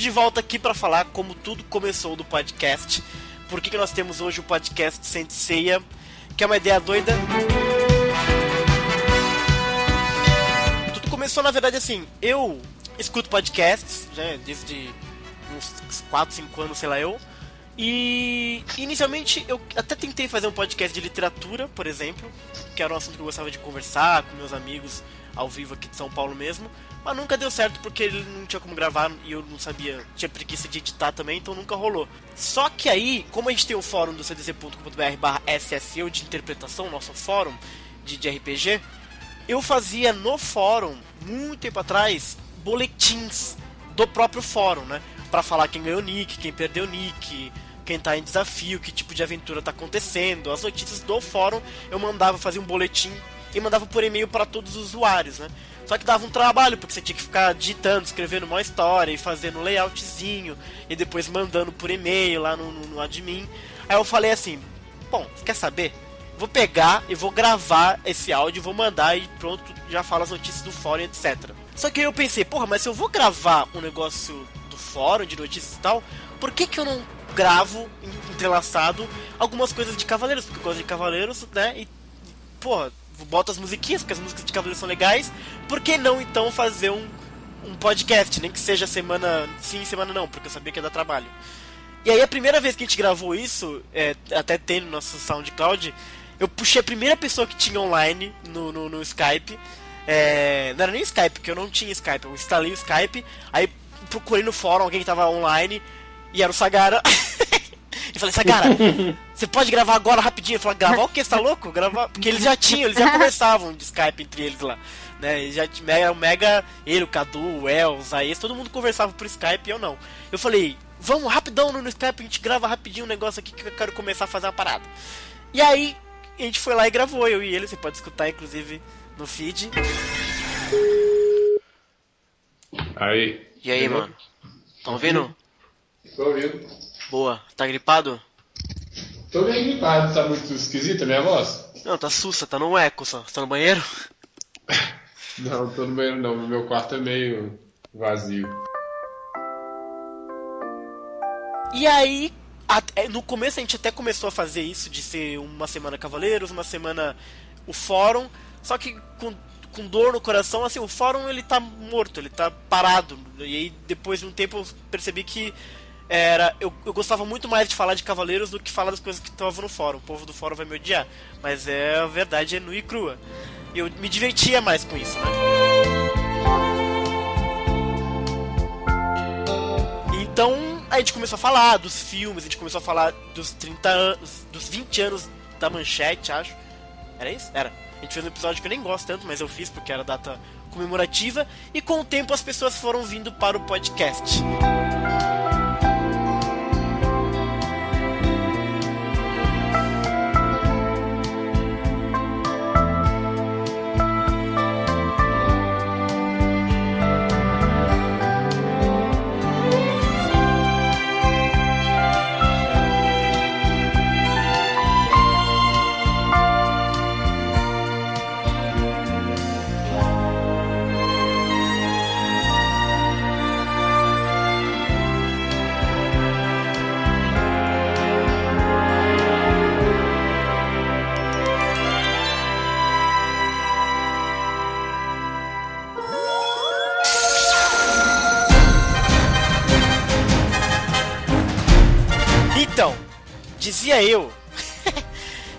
de volta aqui para falar como tudo começou do podcast. Por que nós temos hoje o podcast Senseiya, que é uma ideia doida. Tudo começou, na verdade, assim, eu escuto podcasts, já desde uns 4, 5 anos, sei lá eu. E inicialmente eu até tentei fazer um podcast de literatura, por exemplo, que era um assunto que eu gostava de conversar com meus amigos ao vivo aqui de São Paulo mesmo, mas nunca deu certo porque ele não tinha como gravar e eu não sabia, tinha preguiça de editar também, então nunca rolou. Só que aí, como a gente tem o fórum do cdc.com.br/SSU de interpretação, nosso fórum de RPG, eu fazia no fórum, muito tempo atrás, boletins do próprio fórum, né? Pra falar quem ganhou o nick, quem perdeu o nick, quem tá em desafio, que tipo de aventura tá acontecendo. As notícias do fórum eu mandava, fazia um boletim e mandava por e-mail para todos os usuários, né? Só que dava um trabalho, porque você tinha que ficar digitando, escrevendo uma história e fazendo um layoutzinho e depois mandando por e-mail lá no admin. Aí eu falei assim, bom, você quer saber? Vou pegar e vou gravar esse áudio, vou mandar e pronto, já falo as notícias do fórum, etc. Só que aí eu pensei, porra, mas se eu vou gravar um negócio do fórum, de notícias e tal, por que eu não gravo, entrelaçado, algumas coisas de Cavaleiros? Porque eu gosto de Cavaleiros, né? E, porra, boto as musiquinhas, porque as músicas de Cavaleiros são legais. Por que não, então, fazer um podcast? Nem que seja semana sim, semana não, porque eu sabia que ia dar trabalho. E aí, a primeira vez que a gente gravou isso, até tem no nosso SoundCloud, eu puxei a primeira pessoa que tinha online no Skype. Não era nem Skype, porque eu não tinha Skype. Eu instalei o Skype, aí procurei no fórum alguém que tava online, e era o Sagara. E falei, Sagara, você pode gravar agora rapidinho? Eu falei, gravar o quê? Você tá louco? Gravar... Porque eles já conversavam de Skype entre eles lá, né? Eles já tinham o Mega, ele, o Cadu, o El, o Zaez, todo mundo conversava por Skype e eu não. Eu falei, vamos rapidão no Skype, a gente grava rapidinho um negócio aqui que eu quero começar a fazer uma parada. E aí, a gente foi lá e gravou, eu e ele, você pode escutar inclusive no feed. Aí. E aí, mano? Tão ouvindo? Tô ouvindo. Boa. Tá gripado? Tô bem gripado, tá muito esquisita a minha voz? Não, tá sussa, tá no eco só. Você tá no banheiro? Não, tô no banheiro não, meu quarto é meio vazio. E aí, no começo a gente até começou a fazer isso, de ser uma semana Cavaleiros, uma semana o fórum, só que com dor no coração, assim, o fórum ele tá morto, ele tá parado. E aí depois de um tempo eu percebi que eu gostava muito mais de falar de Cavaleiros do que falar das coisas que estavam no fórum. O povo do fórum vai me odiar, mas a verdade é nua e crua. E eu me divertia mais com isso, né? Então a gente começou a falar dos filmes, a gente começou a falar dos 30 anos, dos 20 anos da Manchete, acho. Era isso? Era. A gente fez um episódio que eu nem gosto tanto, mas eu fiz porque era data comemorativa. E com o tempo as pessoas foram vindo para o podcast. Então, dizia eu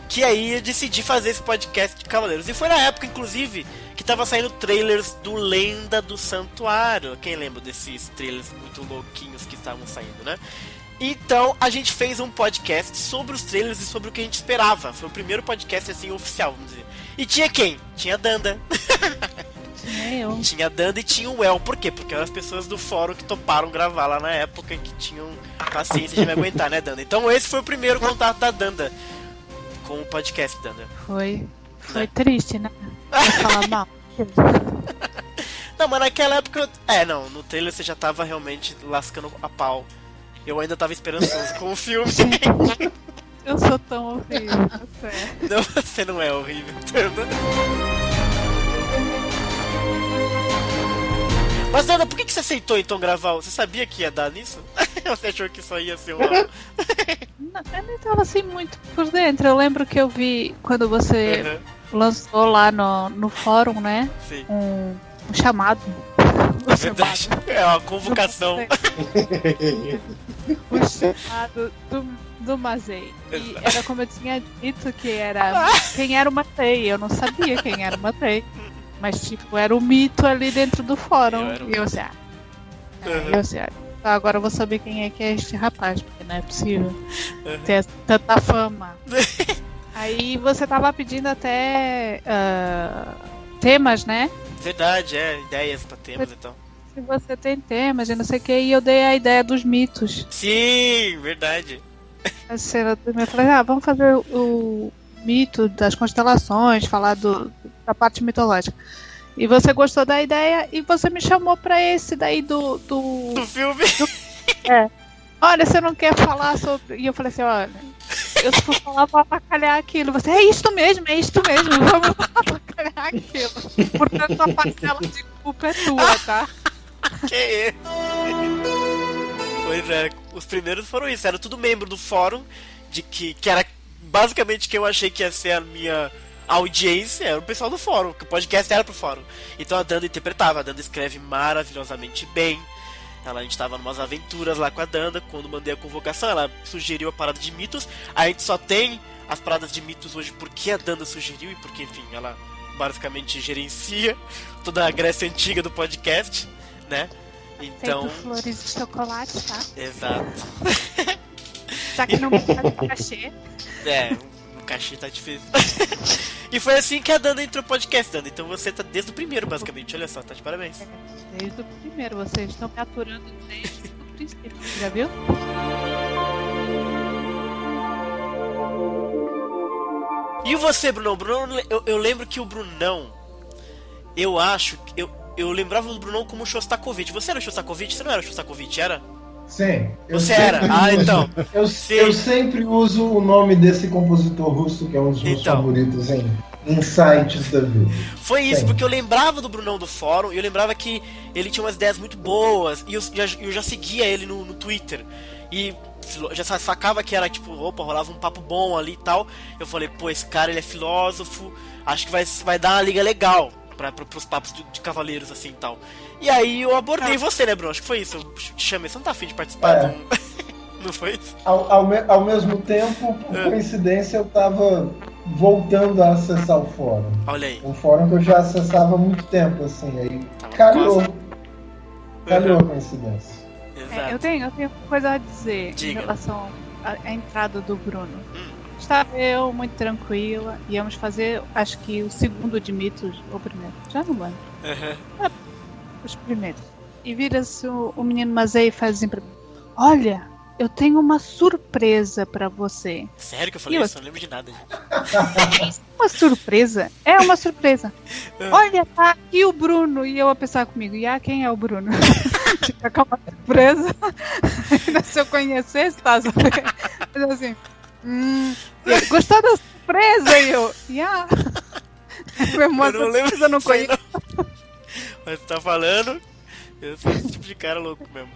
que aí eu decidi fazer esse podcast de Cavaleiros. E foi na época, inclusive, que tava saindo trailers do Lenda do Santuário. Quem lembra desses trailers muito louquinhos que estavam saindo, né? Então, a gente fez um podcast sobre os trailers e sobre o que a gente esperava. Foi o primeiro podcast, assim, oficial, vamos dizer. E tinha quem? Tinha a Danda. Eu. Tinha a Danda e tinha o El. Por quê? Porque eram as pessoas do fórum que toparam gravar lá na época, que tinham paciência de me aguentar, né, Danda? Então esse foi o primeiro contato da Danda com o podcast, Danda. Foi triste, né? Vou falar mal. Não, mas naquela época... não, no trailer você já tava realmente lascando a pau. Eu ainda tava esperançoso com o filme. Eu sou tão horrível, tá certo. Não, você não é horrível, Danda. Mas, Dana, por que você aceitou então gravar? Você sabia que ia dar nisso? Você achou que só ia ser uma... Não, eu nem tava assim muito por dentro. Eu lembro que eu vi quando você lançou lá no fórum, né? Sim. Um chamado. É verdade. É uma convocação. O chamado do Mazei. E era como eu tinha dito que era quem era o Matei. Eu não sabia quem era o Matei. Mas tipo, era o mito ali dentro do fórum. E eu assim, agora eu vou saber quem é que é este rapaz, porque não é possível ter tanta fama. Aí você tava pedindo até temas, né? Verdade, ideias pra temas e tal. Se você tem temas e não sei o que, e eu dei a ideia dos mitos. Sim, verdade. A cena do eu falei, vamos fazer o mito das constelações, falar da parte mitológica. E você gostou da ideia e você me chamou pra esse daí do filme. Olha, você não quer falar sobre... E eu falei assim, olha, eu se for falar, vou avacalhar aquilo. Você, é isto mesmo, vamos avacalhar aquilo. Portanto, a parcela de culpa é tua, tá? Que isso? Pois é, os primeiros foram isso, era tudo membro do fórum, que era basicamente quem eu achei que ia ser a minha audiência, era o pessoal do fórum, que o podcast era pro fórum. Então a Danda interpretava, a Danda escreve maravilhosamente bem. A gente tava numas aventuras lá com a Danda, quando mandei a convocação, ela sugeriu a parada de mitos. A gente só tem as paradas de mitos hoje porque a Danda sugeriu e porque, enfim, ela basicamente gerencia toda a Grécia Antiga do podcast, né? Então... Feito flores de chocolate, tá? Exato. Já que não faz cachê. O cachê tá difícil. E foi assim que a Danda entrou no podcast, Danda. Então você tá desde o primeiro, basicamente. Olha só, tá de parabéns. Desde o primeiro, vocês estão me aturando desde o princípio, já viu? E você, Brunão? Eu lembro que o Brunão, eu acho... Eu lembrava do Brunão como Shostakovich. Você era o Shostakovich? Você não era o Shostakovich, era? Sim. Você era? Então. Eu Sim. sempre uso o nome desse compositor russo, que é um dos meus favoritos em sites da vida. Foi isso, Sim. porque eu lembrava do Brunão do fórum, e eu lembrava que ele tinha umas ideias muito boas, e eu já seguia ele no Twitter. E já sacava que era tipo, rolava um papo bom ali e tal. Eu falei, pô, esse cara ele é filósofo, acho que vai dar uma liga legal pros papos de cavaleiros assim e tal. E aí eu abordei você, né, Bruno? Acho que foi isso. Eu te chamei, você não tá afim de participar do... Não foi isso? Ao mesmo tempo, por coincidência, eu tava voltando a acessar o fórum. Olha aí. Um fórum que eu já acessava há muito tempo, assim, aí calhou a coincidência. Exato. Eu tenho coisa a dizer. Diga. Em relação à entrada do Bruno. Estava eu muito tranquila, íamos fazer, acho que o segundo de mitos, ou o primeiro, já não lembro. Os primeiros. E vira-se o menino Mazei e faz assim pra mim: olha, eu tenho uma surpresa pra você. Sério que eu falei isso? Eu não lembro de nada, gente. Uma surpresa? É uma surpresa. Olha, tá aqui o Bruno. E eu a pensar comigo, quem é o Bruno? Fica com uma surpresa. Ainda se eu conhecesse, tá? Mas assim, gostou da surpresa? E eu, Meu irmão, eu não lembro, eu não conheço. não. Mas você tá falando, eu sou esse tipo de cara louco mesmo.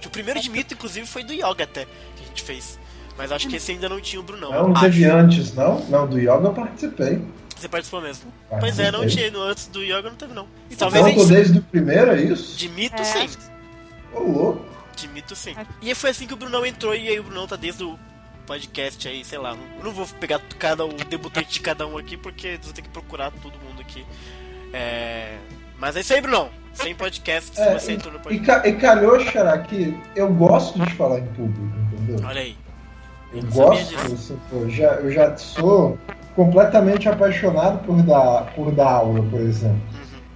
O primeiro de mito, inclusive, foi do Yoga até, que a gente fez. Mas acho que esse ainda não tinha o Brunão. Não teve antes, não? Não, do Yoga eu participei. Você participou mesmo? Pois é, não tinha. Antes do Yoga não teve, não. E talvez então, desde o primeiro, é isso? De mito, sim. Ô, louco. De mito, sim. E foi assim que o Brunão entrou, e aí o Brunão tá desde o podcast aí, sei lá. Eu não vou pegar o debutante de cada um aqui, porque você tem que procurar todo mundo aqui. Mas é isso aí, Brunão. Sem podcast, se você entrou no podcast. E calhou, Xará, que eu gosto de falar em público, entendeu? Olha aí. Eu gosto, assim, eu já sou completamente apaixonado por dar aula, por exemplo.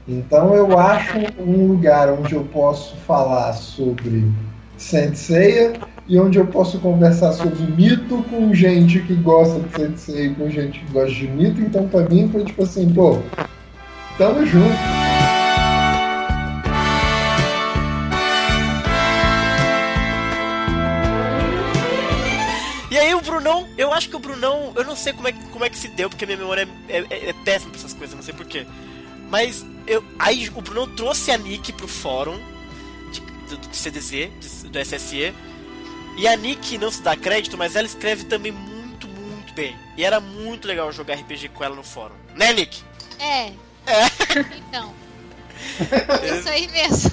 Então eu acho um lugar onde eu posso falar sobre Saint Seiya e onde eu posso conversar sobre mito com gente que gosta de Saint Seiya e com gente que gosta de mito. Então pra mim foi tipo assim, tamo junto. E aí o Brunão, eu acho que o Brunão, eu não sei como é que se deu, porque minha memória é péssima pra essas coisas, não sei porquê. Mas Aí o Bruno trouxe a Nick pro fórum do CDZ, do SSE. E a Nick não se dá crédito, mas ela escreve também muito, muito bem. E era muito legal jogar RPG com ela no fórum. Né, Nick? Então. Isso aí mesmo.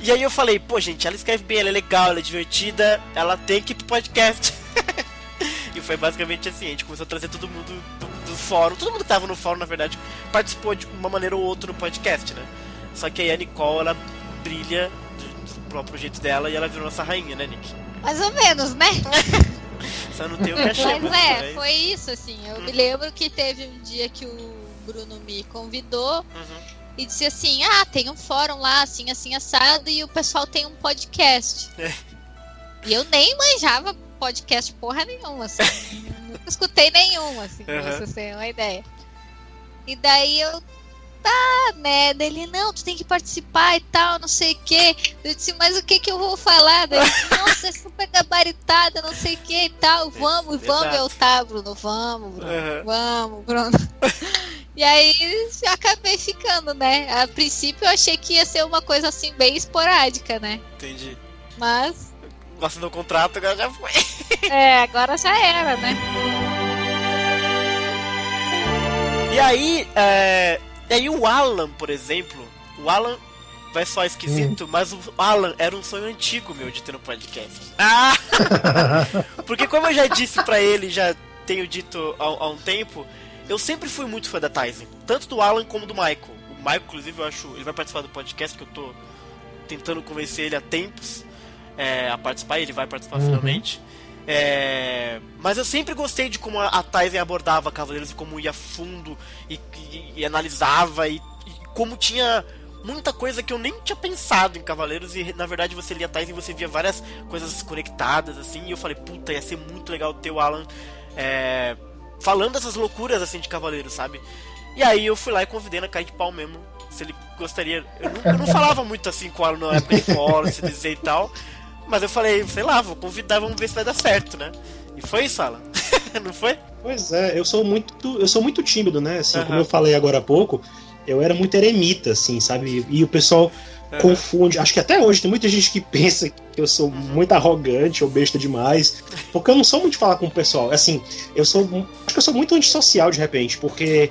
E aí eu falei, pô, gente, ela escreve bem, ela é legal, ela é divertida, ela tem que ir pro podcast. E foi basicamente assim, a gente começou a trazer todo mundo do fórum. Todo mundo que tava no fórum, na verdade, participou de uma maneira ou outra no podcast, né? Só que aí a Nicole, ela brilha do próprio jeito dela e ela virou nossa rainha, né, Nick? Mais ou menos, né? Só não tem o cachê. Mas foi isso, assim. Eu me lembro que teve um dia que o Bruno me convidou e disse assim, tem um fórum lá, assim, assim, assado, e o pessoal tem um podcast. E eu nem manjava podcast porra nenhuma, assim. Nunca escutei nenhum, assim, pra vocês terem uma ideia. E daí eu, né, dele, não, tu tem que participar e tal, não sei o que. Eu disse, mas o que eu vou falar? Daí, nossa, é super gabaritada, não sei o que e tal, vamos, eu Bruno, vamos, Bruno. E aí eu acabei ficando, né? A princípio eu achei que ia ser uma coisa assim bem esporádica, né? Entendi. Mas assinou o contrato, agora já foi. Agora já era, né? E aí o Alan, por exemplo, o Alan vai soar esquisito, mas o Alan era um sonho antigo meu de ter um podcast. Porque como eu já disse pra ele, já tenho dito há um tempo, eu sempre fui muito fã da Tyson, tanto do Alan como do Michael. O Michael, inclusive, eu acho, ele vai participar do podcast, que eu tô tentando convencer ele há tempos a participar, e ele vai participar finalmente. Mas eu sempre gostei de como a Tyson abordava Cavaleiros e como ia a fundo e analisava e como tinha muita coisa que eu nem tinha pensado em Cavaleiros, e na verdade você lia a Tyson e você via várias coisas conectadas assim, e eu falei, puta, ia ser muito legal ter o Alan falando essas loucuras assim de Cavaleiros, sabe? E aí eu fui lá e convidei na cara de pau mesmo, se ele gostaria. Eu não falava muito assim com o Alan na época de fora, se dizer e tal. Mas eu falei, sei lá, vou convidar, vamos ver se vai dar certo, né? E foi isso, Alan. Não foi? Pois é, eu sou muito tímido, né? Assim, como eu falei agora há pouco, eu era muito eremita, assim, sabe? E o pessoal confunde. Acho que até hoje tem muita gente que pensa que eu sou muito arrogante ou besta demais. Porque eu não sou muito de falar com o pessoal. Assim, acho que eu sou muito antissocial de repente, porque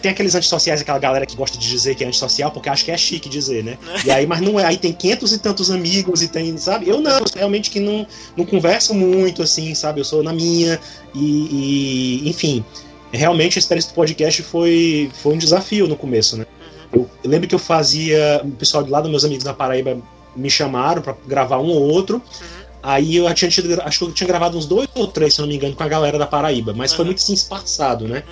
tem aqueles antissociais, aquela galera que gosta de dizer que é antissocial, porque acha que é chique dizer, né? E aí, mas não é. Aí tem 500 e tantos amigos e tem, sabe? Eu não, realmente que não converso muito, assim, sabe? Eu sou na minha enfim. Realmente a experiência do podcast foi um desafio no começo, né? Eu lembro que eu fazia, o pessoal de lá dos meus amigos da Paraíba me chamaram pra gravar um ou outro. Aí eu acho que eu tinha gravado uns 2 ou 3, se eu não me engano, com a galera da Paraíba, mas foi muito assim espaçado, né?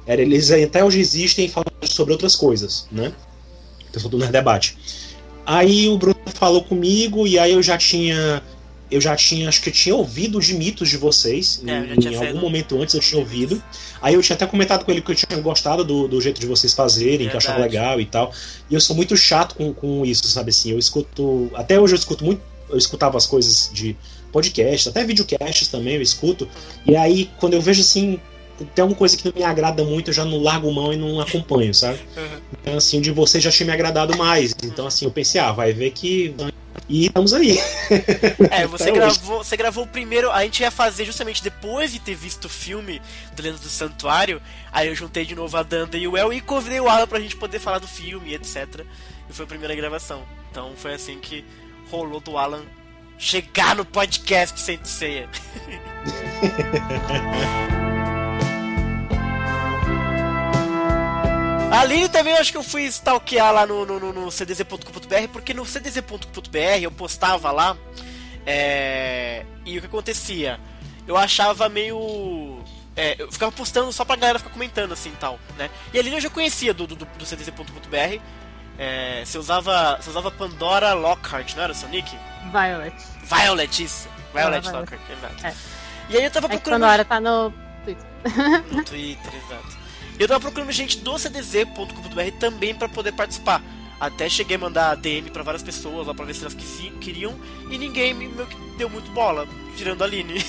Eles até hoje existem falando sobre outras coisas, né? Então, do Nerd Debate. Aí o Bruno falou comigo e aí eu já tinha, acho que eu tinha ouvido de mitos de vocês, em algum momento antes eu tinha ouvido. Aí eu tinha até comentado com ele que eu tinha gostado do jeito de vocês fazerem, que eu achava legal e tal. E eu sou muito chato com isso, sabe assim, eu escuto, até hoje eu escuto muito, eu escutava as coisas de podcast, até videocasts também eu escuto, e aí quando eu vejo assim, tem alguma coisa que não me agrada muito, eu já não largo mão e não acompanho, sabe? Então assim, o de vocês já tinha me agradado mais, então assim, eu pensei, vai ver que... E estamos aí. Você gravou o primeiro. A gente ia fazer justamente depois de ter visto o filme do Lendas do Santuário. Aí eu juntei de novo a Danda e o El e convidei o Alan pra gente poder falar do filme, etc. E foi a primeira gravação. Então foi assim que rolou do Alan chegar no podcast sem ceia. A Aline também, eu acho que eu fui stalkear lá no cdz.com.br, porque no cdz.com.br eu postava lá, e o que acontecia? Eu achava meio... eu ficava postando só pra galera ficar comentando assim e tal, né? E a Aline eu já conhecia do cdz.com.br. Você usava Pandora Lockhart, não era o seu nick? Violet, isso. Violet Lockhart, exato. E aí eu tava procurando... Pandora tá no Twitter. No Twitter, exato. Eu tava procurando gente do cdz.com.br também pra poder participar. Até cheguei a mandar DM pra várias pessoas lá pra ver se elas queriam, e ninguém me deu muito bola, tirando a Aline.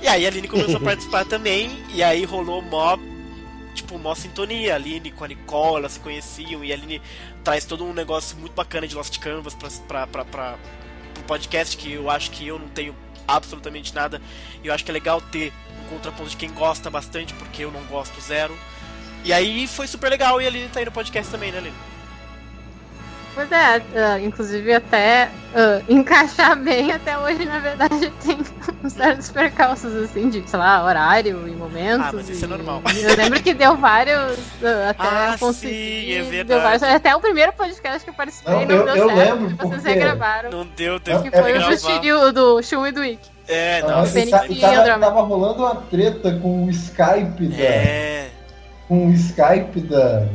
E aí a Aline começou a participar também, e aí rolou tipo, mó sintonia. A Aline com a Nicole, elas se conheciam, e a Aline traz todo um negócio muito bacana de Lost Canvas pro podcast, que eu acho que eu não tenho absolutamente nada, e eu acho que é legal ter um contraponto de quem gosta bastante, porque eu não gosto zero. E aí foi super legal, e a Aline tá aí no podcast também, né, Aline? Pois é, inclusive até encaixar bem até hoje, na verdade, tem certos percalços, assim, de, sei lá, horário e momentos. Ah, mas isso é normal. Eu lembro que deu vários, até conseguir. Sim, é verdade. Deu vários, até o primeiro podcast que eu participei não deu eu certo, lembro, que vocês porque regravaram. Não deu, Que teve que foi o gravar. Justírio do Shun e do Ikki. Nossa, Fênix e tava rolando uma treta com o Skype com o Skype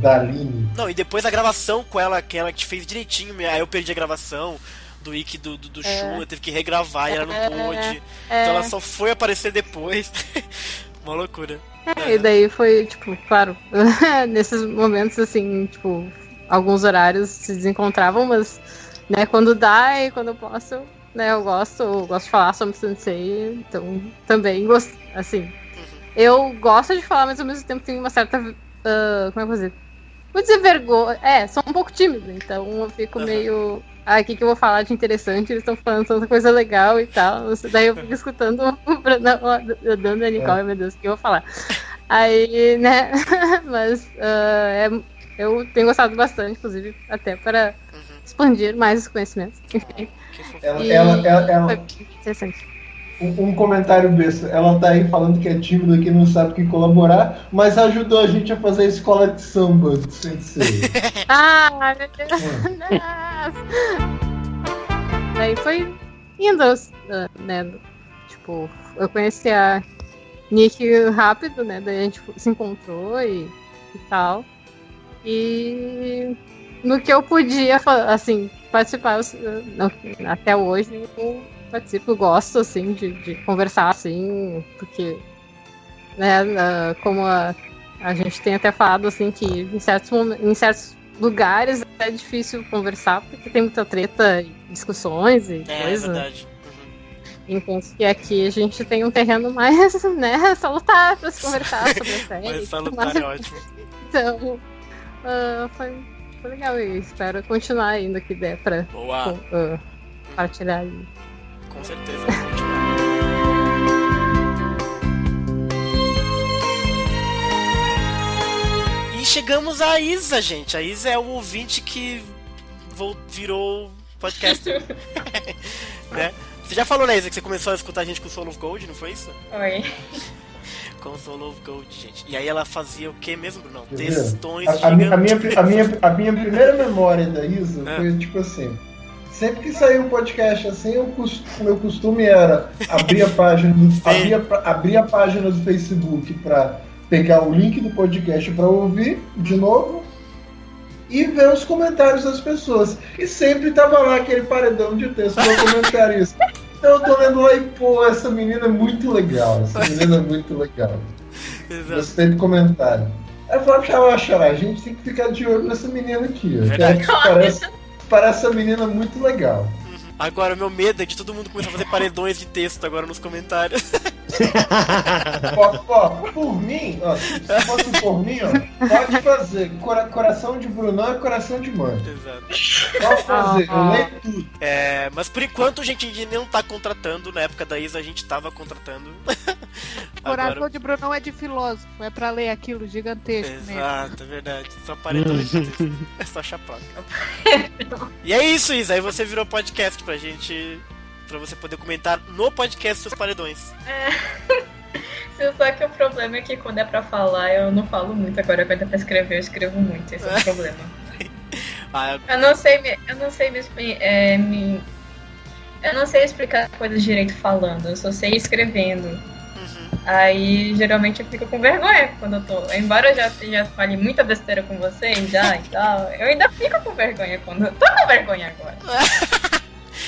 da Aline. Não, e depois a gravação com ela, que ela te fez direitinho, aí eu perdi a gravação do Ikki do Shun, eu teve que regravar e ela não pôde. Então ela só foi aparecer depois. Uma loucura. E daí foi, tipo, claro, nesses momentos, assim, tipo, alguns horários se desencontravam, mas, né, quando dá e quando eu posso, né, eu gosto de falar sobre Sensei, então também gosto, assim. Eu gosto de falar, mas ao mesmo tempo tenho uma certa. Como é que eu vou dizer? Vou dizer vergonha. Sou um pouco tímida, então eu fico meio. O que eu vou falar de interessante? Eles estão falando tanta coisa legal e tal. Daí eu fico escutando o Brandão dando a Nicole, meu Deus, o que eu vou falar? Aí, né? Mas eu tenho gostado bastante, inclusive, até para expandir mais os conhecimentos. Enfim. Ela foi interessante. Um comentário besta. Ela tá aí falando que é tímida, que não sabe que colaborar, mas ajudou a gente a fazer a escola de samba do Sensei. Meu Deus! Aí foi indo, né? Tipo, eu conheci a Nick rápido, né? Daí a gente se encontrou e tal. E no que eu podia, assim, participar, até hoje, eu participo, gosto, assim, de conversar, assim, porque, né, como a gente tem até falado, assim, que em certos lugares é difícil conversar, porque tem muita treta e discussões e coisa. É verdade. Enquanto que aqui a gente tem um terreno mais, né, salutar pra se conversar sobre a série. Mas salutar é ótimo. Então, foi legal, e espero continuar ainda que der pra compartilhar aí. Com certeza, vai continuar. E chegamos a Isa, gente. A Isa é o ouvinte que virou podcaster. Né? Você já falou, né, Isa, que você começou a escutar a gente com Soul of Gold, não foi isso? Oi. Com Soul of Gold, gente. E aí ela fazia o que mesmo, Bruno? Textões a minha primeira memória da Isa foi tipo assim. Sempre que saiu um podcast assim, o meu costume era abrir a página do Facebook para pegar o link do podcast para ouvir de novo e ver os comentários das pessoas. E sempre tava lá aquele paredão de texto do comentarista. Então eu tô lendo lá e, pô, essa menina é muito legal. Gostei do comentário. Aí eu falei, a gente tem que ficar de olho nessa menina aqui. Parece uma menina muito legal. Agora, o meu medo é de todo mundo começar a fazer paredões de texto agora nos comentários. Por mim, se fosse por mim, pode fazer. Coração de Brunão é coração de mãe. Exato. Pode fazer, eu leio tudo. Mas por enquanto a gente não tá contratando. Na época da Isa a gente tava contratando. Coração de Brunão é de filósofo, é pra ler aquilo gigantesco. Exato, é verdade. Só paredões de texto. É só chapada. E é isso, Isa. Aí você virou podcast pra gente. Pra você poder comentar no podcast seus paredões. Só que o problema é que quando é pra falar, eu não falo muito. Agora, quando é pra escrever, eu escrevo muito. Esse é o problema. Eu não sei explicar coisas direito falando. Eu só sei escrevendo. Aí, geralmente, eu fico com vergonha quando eu tô... Embora eu já fale muita besteira com vocês já e tal, eu ainda fico com vergonha quando... Eu tô com vergonha agora.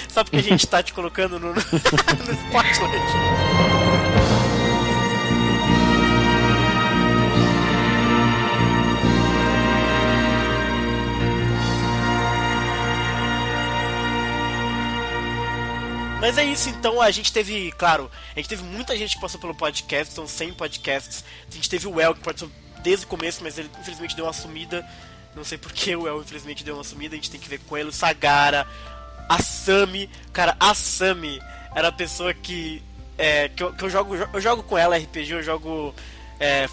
Só porque a gente tá te colocando no spotlight. Mas é isso, então a gente teve, claro, muita gente que passou pelo podcast, são 100 podcasts. A gente teve o El, que desde o começo, mas ele infelizmente deu uma sumida. Não sei porque o El infelizmente deu uma sumida, a gente tem que ver com ele. O Sagara, a Sami. Cara, a Sami era a pessoa que eu jogo com ela RPG, eu jogo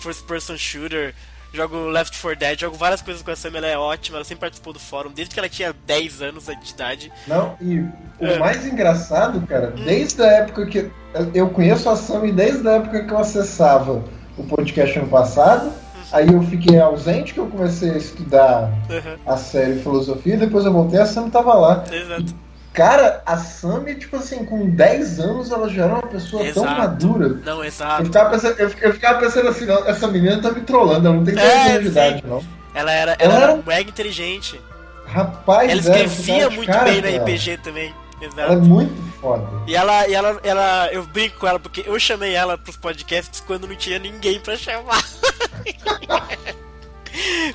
First Person Shooter, jogo Left 4 Dead, jogo várias coisas com a Sami, ela é ótima, ela sempre participou do fórum, desde que ela tinha 10 anos de idade. Não, e o mais engraçado, cara, desde a época que... Eu conheço a Sami desde a época que eu acessava o podcast ano passado, aí eu fiquei ausente, que eu comecei a estudar a série Filosofia, depois eu voltei, a Sami tava lá. Exato. Cara, a Sami, tipo assim, com 10 anos ela já era uma pessoa tão madura. Não, exato. Eu ficava pensando assim, não, essa menina tá me trollando, ela não tem 10 anos de idade, não. Ela era mega inteligente. Rapaz, ela escrevia muito bem no RPG também. Exato. Ela é muito foda. E ela, eu brinco com ela porque eu chamei ela pros podcasts quando não tinha ninguém pra chamar.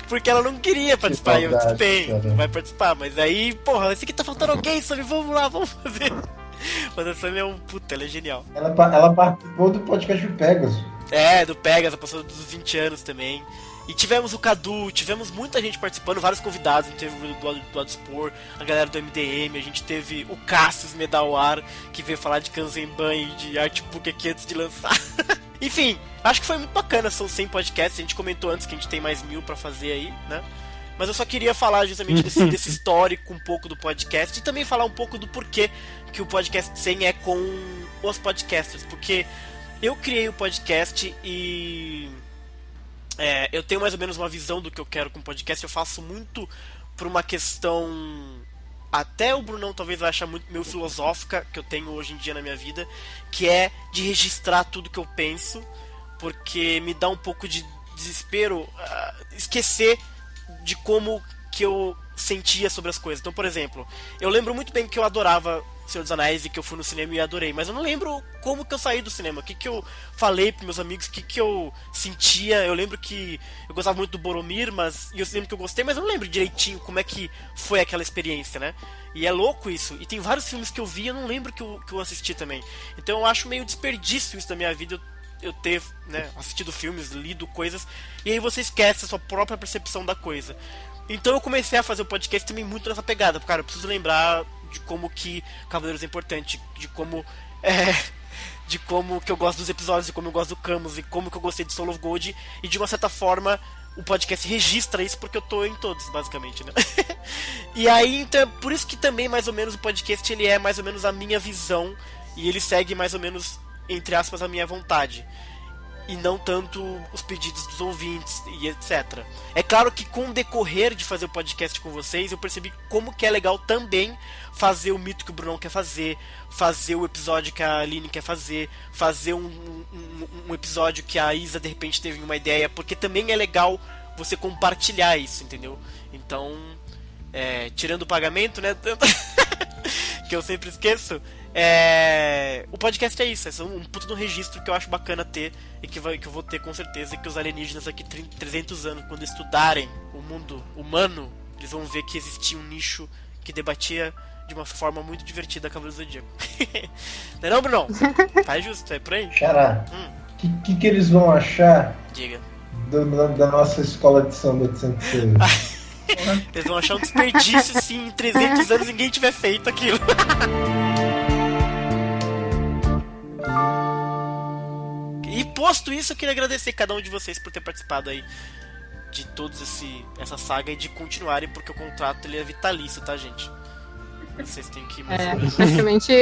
Porque ela não queria participar, eu tudo bem, não vai participar, mas aí, porra, esse aqui tá faltando alguém, Sami, vamos lá, vamos fazer. Mas a Sami é ela é genial. Ela participou do podcast do Pegasus. Do Pegasus, passou dos 20 anos também. E tivemos o Cadu, tivemos muita gente participando, vários convidados, a gente teve o do Adspor, a galera do MDM, a gente teve o Cassius Medawar, que veio falar de Kanzenban e de Artbook aqui antes de lançar. Enfim, acho que foi muito bacana, são 100 podcasts, a gente comentou antes que a gente tem mais 1000 pra fazer aí, né? Mas eu só queria falar justamente desse histórico um pouco do podcast e também falar um pouco do porquê que o podcast 100 é com os podcasters, porque eu criei o podcast e eu tenho mais ou menos uma visão do que eu quero com o podcast, eu faço muito por uma questão... Até o Brunão talvez ache muito meio filosófica que eu tenho hoje em dia na minha vida, que é de registrar tudo que eu penso, porque me dá um pouco de desespero esquecer de como que eu sentia sobre as coisas. Então, por exemplo, eu lembro muito bem que eu adorava Senhor dos Anéis e que eu fui no cinema e adorei, mas eu não lembro como que eu saí do cinema, o que eu falei pros meus amigos, o que eu sentia. Eu lembro que eu gostava muito do Boromir, e eu lembro que eu gostei, mas eu não lembro direitinho como é que foi aquela experiência, né? E é louco isso, e tem vários filmes que eu vi e eu não lembro que eu assisti também. Então eu acho meio desperdício isso da minha vida, eu ter, né, assistido filmes, lido coisas, e aí você esquece a sua própria percepção da coisa. Então eu comecei a fazer o podcast também muito nessa pegada, cara, eu preciso lembrar de como que Cavaleiros é importante, de como que eu gosto dos episódios, de como eu gosto do Camus, e como que eu gostei de Soul of Gold, e de uma certa forma o podcast registra isso porque eu tô em todos, basicamente, né? E aí, então, por isso que também mais ou menos o podcast ele é mais ou menos a minha visão, e ele segue mais ou menos, entre aspas, a minha vontade. E não tanto os pedidos dos ouvintes e etc. É claro que com o decorrer de fazer o podcast com vocês, eu percebi como que é legal também fazer o mito que o Brunão quer fazer o episódio que a Aline quer fazer um episódio que a Isa de repente teve uma ideia, porque também é legal você compartilhar isso, entendeu? Então, tirando o pagamento, né? Que eu sempre esqueço. O podcast é isso, é um puto de um registro que eu acho bacana ter e que eu vou ter com certeza, que os alienígenas aqui 300 anos, quando estudarem o mundo humano, eles vão ver que existia um nicho que debatia de uma forma muito divertida a Cavaleiros do Zodíaco. Não é não, Bruno? Faz justo, é por aí? Xará, que eles vão achar? Diga. Da nossa escola de samba de Santa Cruz? Eles vão achar um desperdício se em 300 anos ninguém tiver feito aquilo. E posto isso, eu queria agradecer cada um de vocês por ter participado aí de toda essa saga e de continuarem, porque o contrato ele é vitalício, tá, gente? Vocês têm que... praticamente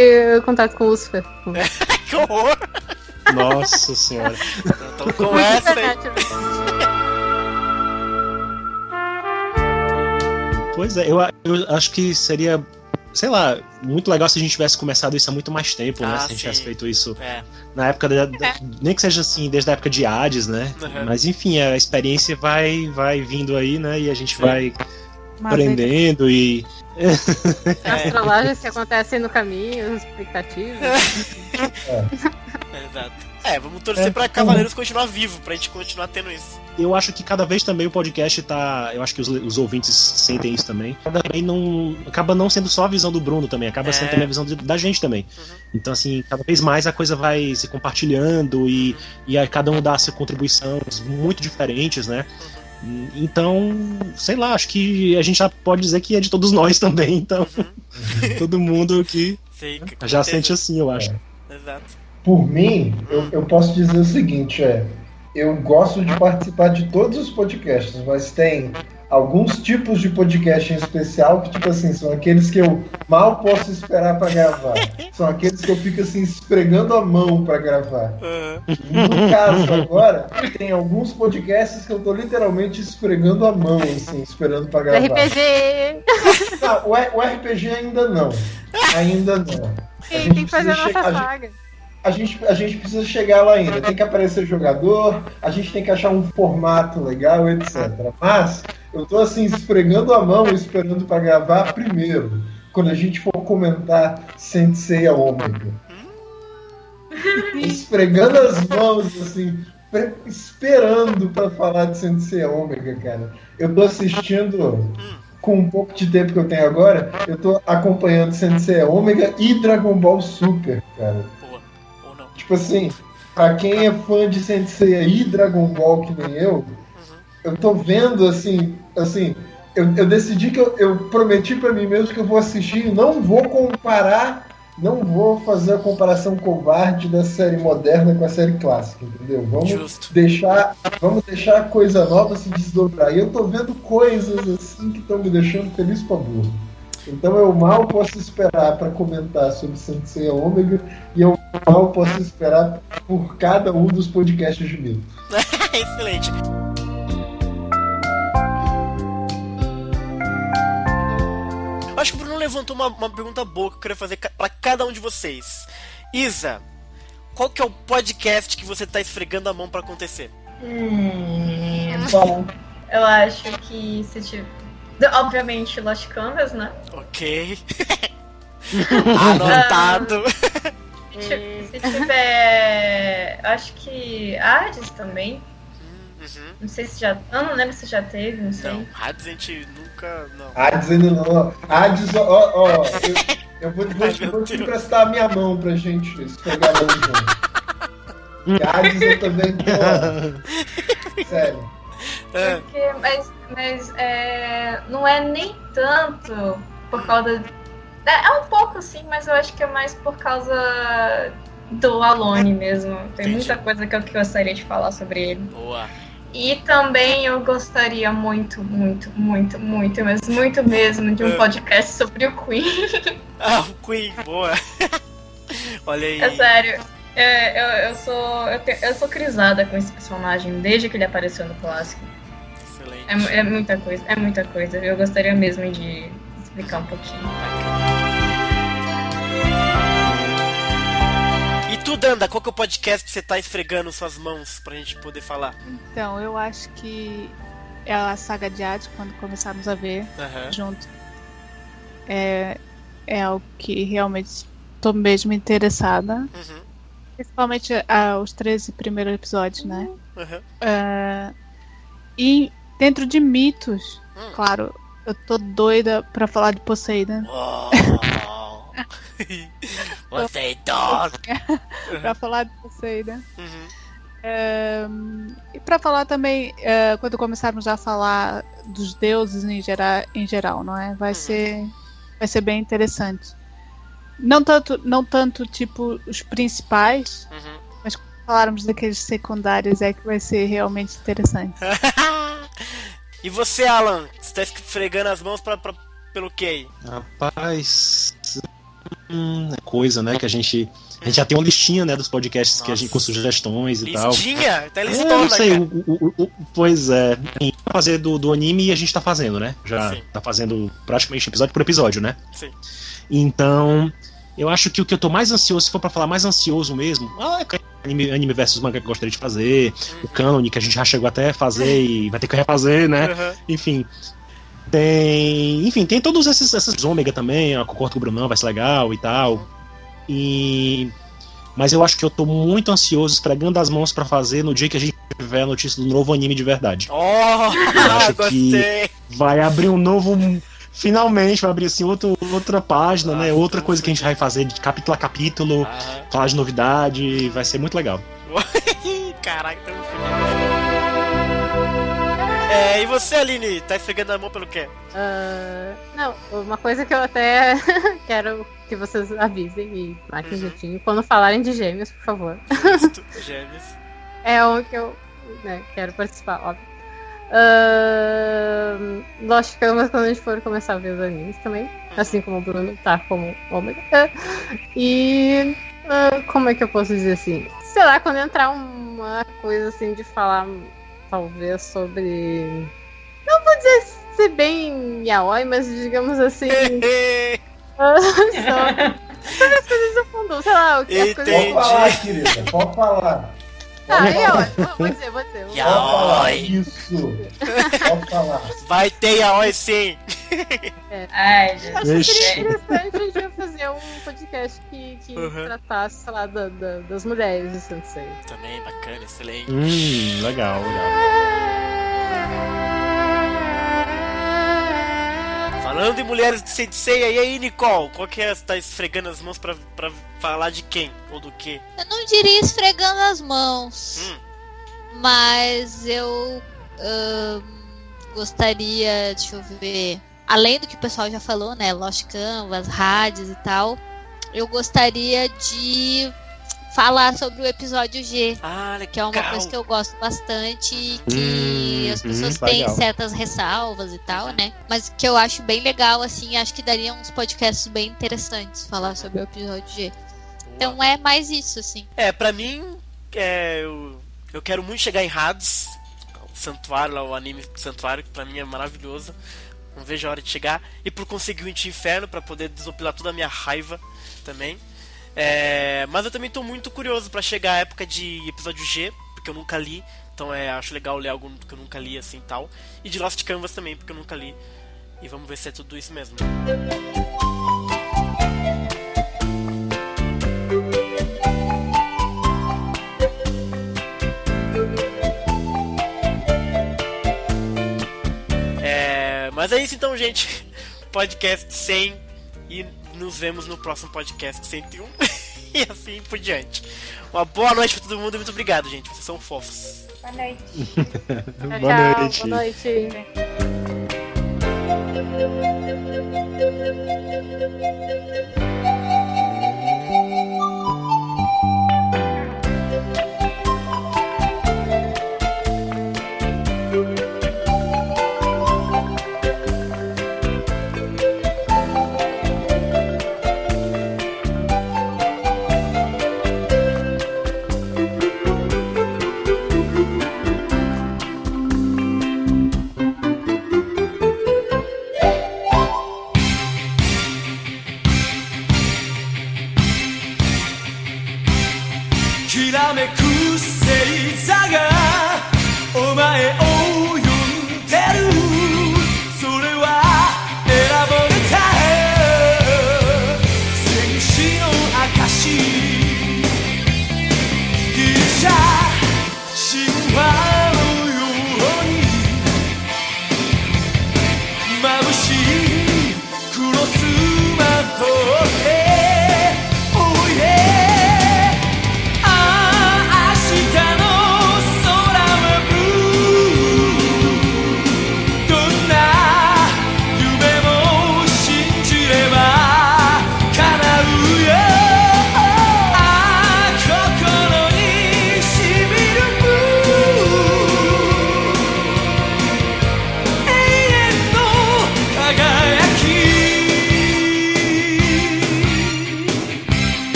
contato com o Lucifer. Que horror! Nossa senhora. Então com essa aí... Pois é, eu acho que seria, sei lá, muito legal se a gente tivesse começado isso há muito mais tempo, né? Se a gente tivesse feito isso na época nem que seja assim, desde a época de Hades, né? Uhum. Mas enfim, a experiência vai vindo aí, né? E a gente vai aprendendo e... As trollagens que acontecem no caminho, as expectativas. Exato. Vamos torcer pra Cavaleiros continuar vivo, pra gente continuar tendo isso. Eu acho que cada vez também o podcast tá... Eu acho que os ouvintes sentem isso também. Acaba não sendo só a visão do Bruno também, acaba sendo também a visão da gente também. Então, assim, cada vez mais a coisa vai se compartilhando e aí cada um dá a sua contribuição muito diferentes, né? Então, sei lá, acho que a gente já pode dizer que é de todos nós também, então todo mundo que já sente assim, eu acho. Exato. Por mim, eu posso dizer o seguinte, eu gosto de participar de todos os podcasts, mas tem alguns tipos de podcast em especial que, tipo assim, são aqueles que eu mal posso esperar pra gravar. São aqueles que eu fico, assim, esfregando a mão pra gravar. No caso, agora, tem alguns podcasts que eu tô literalmente esfregando a mão, assim, esperando pra gravar. RPG! Não, o RPG ainda não. Ainda não. Tem que fazer a nossa saga. A gente precisa chegar lá ainda. Tem que aparecer jogador, a gente tem que achar um formato legal, etc. Mas eu tô assim, esfregando a mão, esperando pra gravar primeiro, quando a gente for comentar Sensei Ômega. Esfregando as mãos, assim, esperando pra falar de Sensei Ômega, cara. Eu tô assistindo, com um pouco de tempo que eu tenho agora, eu tô acompanhando Sensei Ômega e Dragon Ball Super, cara. Tipo assim, pra quem é fã de Sensei e Dragon Ball que nem eu tô vendo assim, eu decidi que eu prometi pra mim mesmo que eu vou assistir e não vou comparar, não vou fazer a comparação covarde da série moderna com a série clássica, entendeu? Vamos deixar a coisa nova se desdobrar. E eu tô vendo coisas assim que estão me deixando feliz pra burro. Então eu mal posso esperar para comentar sobre Sensei Ômega e eu mal posso esperar por cada um dos podcasts de mito. Excelente. Acho que o Bruno levantou uma pergunta boa que eu queria fazer para cada um de vocês. Isa, qual que é o podcast que você tá esfregando a mão para acontecer? Bom, eu acho que se tiver... Obviamente, Lost Canvas, né? Ok. Anotado. Se tiver... Acho que Hades também. Não sei se já... Eu não lembro se já teve, não sei. Não, Hades a gente nunca... Não. Hades ainda não. Hades, eu vou te emprestar a minha mão pra gente esfregar a mão junto. Hades eu também tô... Sério. Porque, mas não é nem tanto por causa... É um pouco sim, mas eu acho que é mais por causa do Alone mesmo. Tem muita coisa que eu gostaria de falar sobre ele. Boa. E também eu gostaria muito, mas muito mesmo de um podcast sobre o Queen. O Queen, boa. Olha aí. É sério. Eu sou crisada com esse personagem desde que ele apareceu no clássico. Excelente. É muita coisa. Eu gostaria mesmo de explicar um pouquinho. E tu, Danda, qual que é o podcast que você tá esfregando suas mãos pra gente poder falar? Então, eu acho que é a saga de Hades, quando começarmos a ver junto. É algo que realmente tô mesmo interessada. Principalmente os 13 primeiros episódios, né? E dentro de mitos, claro, eu tô doida pra falar de Poseidon. Poseidon! Pra falar de Poseidon. E pra falar também, quando começarmos a falar dos deuses em geral, não é? Vai ser bem interessante. Não tanto tipo os principais, mas quando falarmos daqueles secundários é que vai ser realmente interessante. E você, Alan? Você tá esfregando as mãos pelo que aí? Rapaz, coisa, né? Que a gente já tem uma listinha, né, dos podcasts que a gente com sugestões e tal. Listinha? Tá listona, não sei, pois é. Pra fazer do anime e a gente tá fazendo, né? Já tá fazendo praticamente episódio por episódio, né? Sim. Então, eu acho que o que eu tô mais ansioso, se for pra falar mais ansioso mesmo, anime versus manga que eu gostaria de fazer, o canon que a gente já chegou até a fazer e vai ter que refazer, né? Enfim. Tem todos esses ômega também, eu concordo com o Brunão, vai ser legal e tal. Mas eu acho que eu tô muito ansioso, esfregando as mãos pra fazer no dia que a gente tiver a notícia do novo anime de verdade. Eu acho gostei! que vai abrir um novo... Finalmente vai abrir assim outra página, né? Outra coisa que a gente vai fazer de capítulo a capítulo, falar de novidade, vai ser muito legal. Caraca, tamo feliz. E você, Aline, tá esfregando a mão pelo quê? Não, uma coisa que eu até quero que vocês avisem e marquem jeitinho, quando falarem de gêmeos, por favor. Justo, gêmeos. É um que eu quero participar, óbvio. Lost Canvas quando a gente for começar a ver os animes também. Assim como o Bruno tá como Ômega. E como é que eu posso dizer assim? Sei lá, quando entrar uma coisa assim de falar talvez sobre. Não vou dizer ser bem yaoi, mas digamos assim. Sobre as coisas do fundo, sei lá, o que as coisas. Pode falar, querida, pode falar. Yaoi, vou dizer. Yaoi! Isso! Pode falar. Vai ter yaoi sim! Ai, acho que seria interessante a gente fazer um podcast que tratasse, sei lá, das mulheres do Sensei. Também, bacana, excelente. Legal. Falando em mulheres de Sensei, e aí, Nicole? Qual que é? Você tá esfregando as mãos pra falar de quem? Ou do quê? Eu não diria esfregando as mãos, mas eu gostaria, deixa eu ver, além do que o pessoal já falou, né, Lost Canvas, rádios e tal, eu gostaria de falar sobre o episódio G, que é uma coisa que eu gosto bastante e que as pessoas têm certas ressalvas e tal, né? Mas que eu acho bem legal, assim, acho que daria uns podcasts bem interessantes falar sobre o episódio G. Então é mais isso, assim. Pra mim, eu quero muito chegar em Hades, o Santuário, lá, o anime Santuário, que pra mim é maravilhoso. Não vejo a hora de chegar. E por conseguir o Inferno, pra poder desopilar toda a minha raiva também. Mas eu também tô muito curioso pra chegar a época de episódio G, porque eu nunca li. Então acho legal ler algo que eu nunca li assim e tal. E de Lost Canvas também, porque eu nunca li. E vamos ver se é tudo isso mesmo. Mas é isso então, gente. Podcast 100 e nos vemos no próximo podcast 101 e assim por diante. Uma boa noite pra todo mundo e muito obrigado, gente. Vocês são fofos. Boa noite. Boa noite. Boa noite.